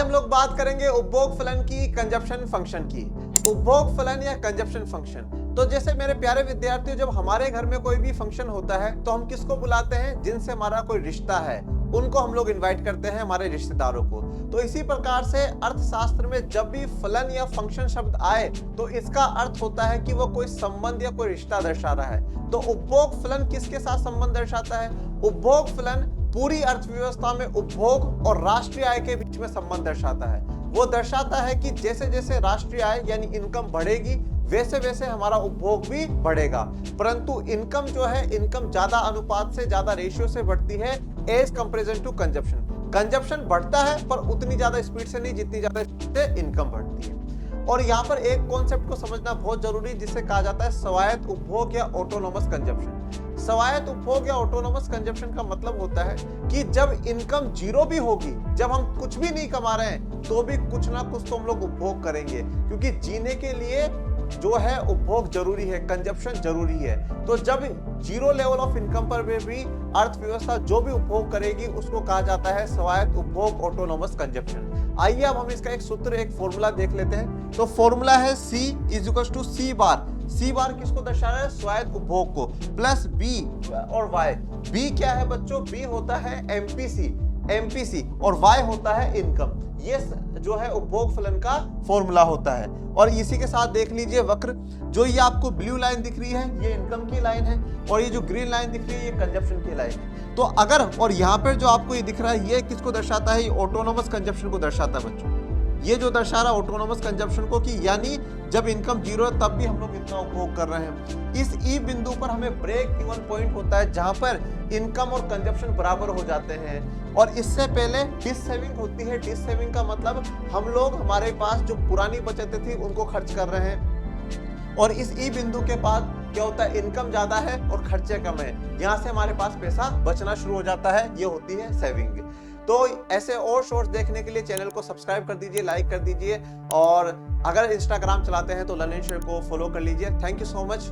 हम लोग बात करेंगे उपभोग फलन की, कंजप्शन फंक्शन की। उपभोग फलन या कंजप्शन फंक्शन, तो जैसे मेरे प्यारे विद्यार्थियों, जब हमारे घर में कोई भी फंक्शन होता है तो हम किसको बुलाते हैं? जिनसे हमारा कोई रिश्ता है उनको हम लोग इनवाइट करते हैं, हमारे रिश्तेदारों को। तो इसी प्रकार से अर्थशास्त्र में जब भी फलन या फंक्शन शब्द आए तो इसका अर्थ होता है कि वो कोई संबंध या कोई रिश्ता दर्शा रहा है। तो उपभोग फलन किसके साथ संबंध दर्शाता है? उपभोग फलन पूरी अर्थव्यवस्था में उपभोग और राष्ट्रीय आय के बीच में संबंध दर्शाता है। वो दर्शाता है कि जैसे जैसे राष्ट्रीय आय यानी इनकम बढ़ेगी वैसे वैसे हमारा उपभोग भी बढ़ेगा, परंतु इनकम जो है, इनकम ज्यादा अनुपात से, ज्यादा रेशियो से बढ़ती है as comparison to consumption. Consumption बढ़ता है पर उतनी ज्यादा स्पीड से नहीं जितनी ज्यादा स्पीड से इनकम बढ़ती है। और यहाँ पर एक कॉन्सेप्ट को समझना बहुत जरूरी, जिसे कहा जाता है स्वायत्त उपभोग या ऑटोनोमस कंजप्शन। स्वायत्त उपभोग या ऑटोनोमस कंजप्शन का मतलब होता है कि जब इनकम जीरो भी होगी, जब हम कुछ भी नहीं कमा रहे हैं तो भी कुछ ना कुछ तो हम लोग उपभोग करेंगे, क्योंकि जीने के लिए जो है उपभोग जरूरी है, कंजप्शन जरूरी है। तो जब जीरो लेवल ऑफ इनकम पर भी अर्थव्यवस्था जो भी उपभोग करेगी उसको कहा जाता है स्वायत्त उपभोग, ऑटोनोमस कंजप्शन। आइए अब हम इसका एक सूत्र, एक फॉर्मूला देख लेते हैं। तो फॉर्मूला है C = C बार। C बार किसको दर्शा रहा है? स्वायत्त उपभोग को, प्लस B और Y। B क्या है बच्चों? B होता है MPC और Y होता है इनकम। ये जो है उपभोग फलन का फॉर्मूला होता है। और इसी के साथ देख लीजिए वक्र, जो ये आपको ब्लू लाइन दिख रही है ये इनकम की लाइन है, और ये जो ग्रीन लाइन दिख रही है ये कंजप्शन की लाइन है। तो अगर, और यहाँ पर जो आपको ये दिख रहा है ये किसको दर्शाता है? ये ऑटोनोमस कंजप्शन को दर्शाता है बच्चों। ये जो दर्शा रहा है ऑटोनोमस कंजप्शन को, कि यानी जब इनकम जीरो है तब भी हम लोग इतना उपभोग कर रहे हैं। इस ई बिंदु पर हमें ब्रेक इवन पॉइंट होता है जहां पर इनकम और कंजप्शन बराबर हो जाते हैं, और इससे पहले डिस सेविंग होती है। डिस सेविंग का मतलब हम लोग, हमारे पास जो पुरानी बचतें थी उनको खर्च कर रहे हैं, और इस ई बिंदु के बाद क्या होता है? इनकम ज्यादा है और खर्चे कम है, यहाँ से हमारे पास पैसा बचना शुरू हो जाता है, ये होती है सेविंग। तो ऐसे और शॉर्ट्स देखने के लिए चैनल को सब्सक्राइब कर दीजिए, लाइक कर दीजिए, और अगर इंस्टाग्राम चलाते हैं तो लर्न एंड शेयर को फॉलो कर लीजिए। Thank you so much.